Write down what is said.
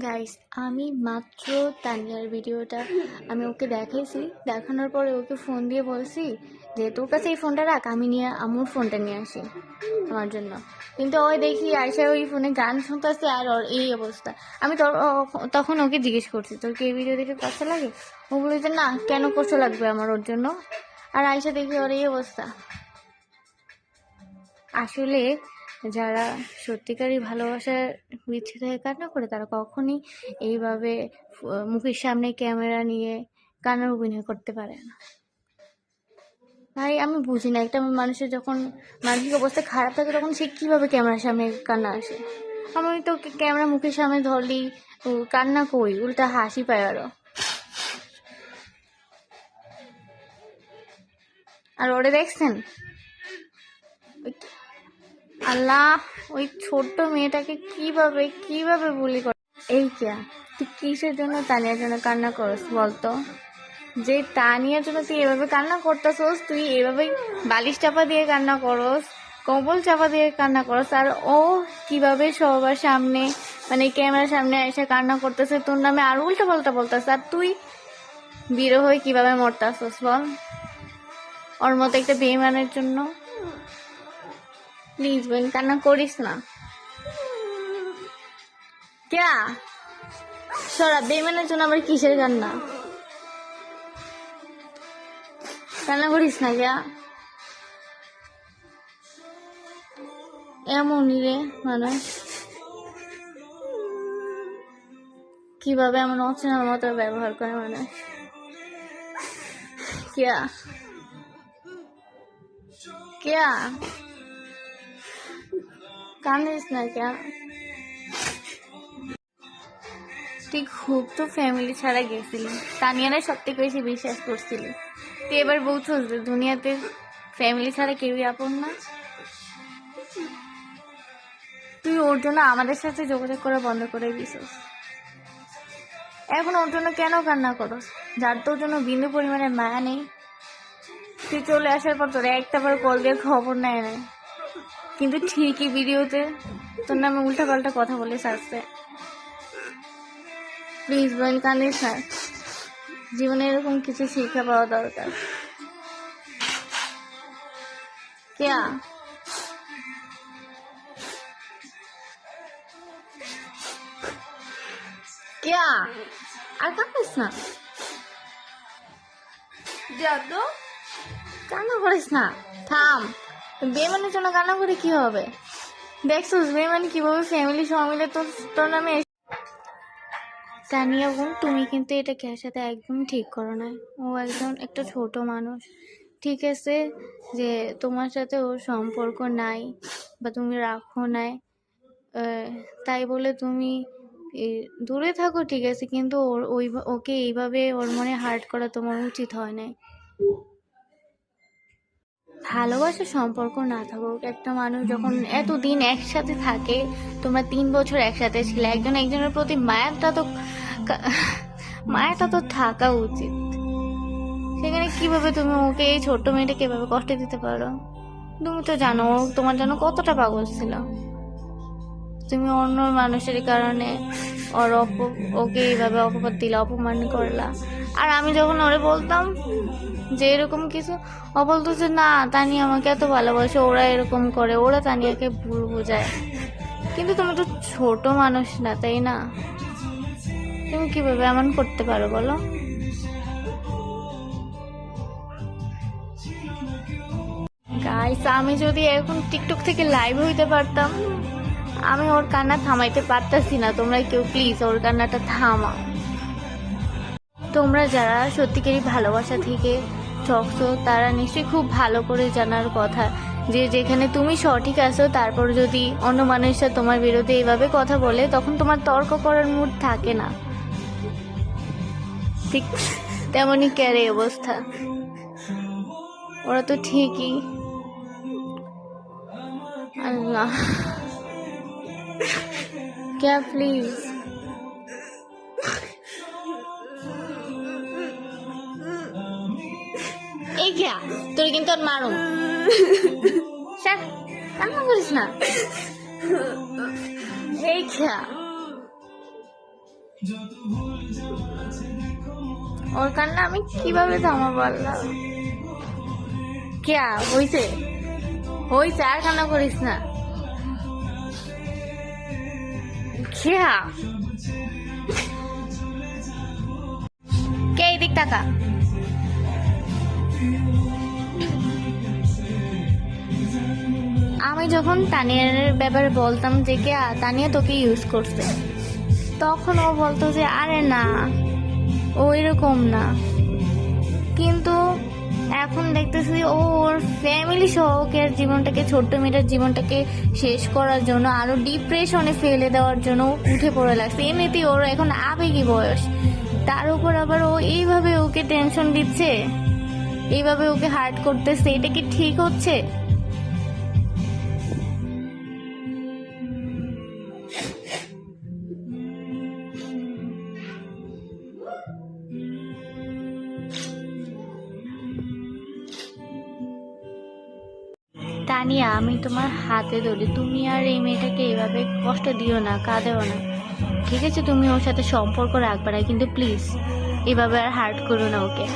Guys, আমি মাত্র তানিয়ার ভিডিওটা আমি ওকে দেখাইছি। দেখানোর পরে ওকে ফোন দিয়ে বলছি যে তোর কাছে এই ফোনটা রাখ, আমি নিয়ে আমার ফোনটা নিয়ে আসি আমার জন্য। কিন্তু ওই দেখি আয়সা ওই ফোনে গান শুনতেছে আর ওর এই অবস্থা। আমি তখন ওকে জিজ্ঞেস করছি তোর কি এই ভিডিও দেখে কষ্ট লাগে? ও বলে যে না, কেন কষ্ট লাগবে আমার ওর জন্য। আর আয়সা দেখি ওর এই অবস্থা। আসলে যারা সত্যিকারই ভালোবাসার বিচ্ছেদ হয়ে কান্না করে তারা কখনই এইভাবে মুখের সামনে ক্যামেরা নিয়ে কান্নার অভিনয় করতে পারে না। ভাই, আমি বুঝি না, একটা মানুষের যখন মানসিক অবস্থা খারাপ থাকে তখন সে কীভাবে ক্যামেরার সামনে কান্না আসে। আমি তো ক্যামেরা মুখের সামনে ধরলেই কান্না কই, উল্টা হাসি পায় আরো। আর ওরে দেখছেন, আল্লাহ, ওই ছোট্ট মেয়েটাকে কিভাবে বুলি করে। এই কেয়া, তুই কিসের জন্য তানিয়ার জন্য কান্না করস বলতো? যে তানিয়ার জন্য তুই এভাবে কান্না করতেছস, তুই এভাবে বালিশ চাপা দিয়ে কান্না করস, কম্বল চাপা দিয়ে কান্না করস, আর ও কিভাবে সবার সামনে মানে ক্যামেরার সামনে এসে কান্না করতেছে তোর নামে আর উল্টা পাল্টা বলতেছে, আর তুই বিরহ হয়ে কিভাবে মরতাছস বল ওর মতো একটা বেইমানের জন্য? প্লিজ বোন, কান্না করিস না। কেয়া সরা, বেইমানের জন্য আবার কিসের কান্না? কান্না করিস না কেয়া। এমনই রে মানুষ, কিভাবে এমন অচেনার মতো ব্যবহার করে মানুষ। কেয়া কেয়া কান্দিস না কেয়া। তুই খুব তো ফ্যামিলি ছাড়া গেছিলি, তানিয়ারা সব থেকে বেশি বিশ্বাস করছিলি। তুই এবার বলছিস যে দুনিয়াতে ফ্যামিলি ছাড়া কেউই আপন না। তুই ওর জন্য আমাদের সাথে যোগাযোগ করা বন্ধ করে দিছিস। এখন ওর জন্য কেন কান্না করস, যার তোর জন্য বিন্দু পরিমাণে মায়া নেই? তুই চলে আসার পর তোর একটা বার কল দিয়ে খবর নেয় নাই, কিন্তু ঠিকই ভিডিওতে তোর নামে উল্টা পাল্টা কথা বলে আসছে। প্লিজ বোন, কান্দিস না। জীবনে এরকম কিছু শিক্ষা পাওয়া দরকার। কেয়া কেয়া আর কান্দিস না, যাদু কান্না করিস না, থাম। বেমানের জন্য কান্না করে কি হবে? দেখছিস বেমান কিভাবে ফ্যামিলি সহ মিলে তোর নামে। তানিয়া বোন, তুমি কিন্তু এটা কেয়ার সাথে একদম ঠিক করো না। ও একজন একটা ছোট মানুষ, ঠিক আছে, যে তোমার সাথে ওর সম্পর্ক নাই বা তুমি রাখো নাই, তাই বলে তুমি দূরে থাকো, ঠিক আছে, কিন্তু ওকে এইভাবে ওর মনে হার্ট করা তোমার উচিত হয় নাই। ভালোবাসার সম্পর্ক না থাকুক, একটা মানুষ যখন এতদিন একসাথে থাকে, তোমরা 3 বছর একসাথে ছিলে, একজন একজনের প্রতি মায়াটা তো থাকা উচিত। সেখানে কিভাবে তুমি ওকে, এই ছোট্ট মেয়েটাকে এভাবে কষ্ট দিতে পারো? তুমি তো জানো তোমার জন্য কতটা পাগল ছিল। তুমি অন্য মানুষের কারণে ওকে এইভাবে অপবাদ দিলা, অপমান করলা। আর আমি যখন ওরে বলতাম যে এরকম কিছু, ও বলতো যে না, তানিয়া আমাকে এত ভালোবাসে, ওরা এরকম করে, ওরা তানিয়াকে ভুল বোঝায়। কিন্তু তুমি তো ছোট মানুষ না, তাই না? তুমি কিভাবে এমন করতে পারো বলো? গাইস, আমি যদি এখন টিকটক থেকে লাইভ হইতে পারতাম, আমি ওর কান্না থামাইতে পারতাছি না। তোমরা কেউ প্লিজ ওর কান্নাটা থামাও। তোমরা যারা সত্যিকারই ভালোবাসা থেকে ঠকছো তারা নিশ্চয়ই খুব ভালো করে জানার কথা যে যেখানে তুমি সঠিক আছো, তারপর যদি অন্য মানুষরা তোমার বিরুদ্ধে এইভাবে কথা বলে, তখন তোমার তর্ক করার মুড থাকে না। ঠিক তেমনই ক্যারে অবস্থা। ওরা তো ঠিকই, আল্লাহ ক্যা প্লিজ। এই খেয়া, তোর কিন্তু আর মারুম। কান্না করিস না। এই খেয়া, ওর কান্না আমি কিভাবে থামাবো আল্লাহ? কেয়া হইছে হইছে, আর কান্না করিস না। কেয়া কে এই দিক টাকা। আমি যখন তানিয়ার ব্যাপারে বলতাম যে কে তানিয়া তোকে ইউজ করছে, তখন ও বলতো যে আরে না ও এরকম না। কিন্তু এখন দেখতেছি ও ওর ফ্যামিলি সহ ওকে আর জীবনটাকে, ছোট্ট মেয়েটার জীবনটাকে শেষ করার জন্য, আরো ডিপ্রেশনে ফেলে দেওয়ার জন্য উঠে পড়ে লাগছে। এমনিতেই ওর এখন আবেগী বয়স, তার উপর আবার ও এইভাবে ওকে টেনশন দিচ্ছে, এইভাবে ওকে হার্ট করতেছে। এটা কি ঠিক হচ্ছে? তানিয়া, আমি তোমার হাতে ধরি, তুমি আর এই মেয়েটাকে এভাবে কষ্ট দিও না, কাঁদেও না, ঠিক আছে? তুমি ওর সাথে সম্পর্ক রাখবে না, কিন্তু প্লিজ এভাবে আর হার্ট করো না ওকে।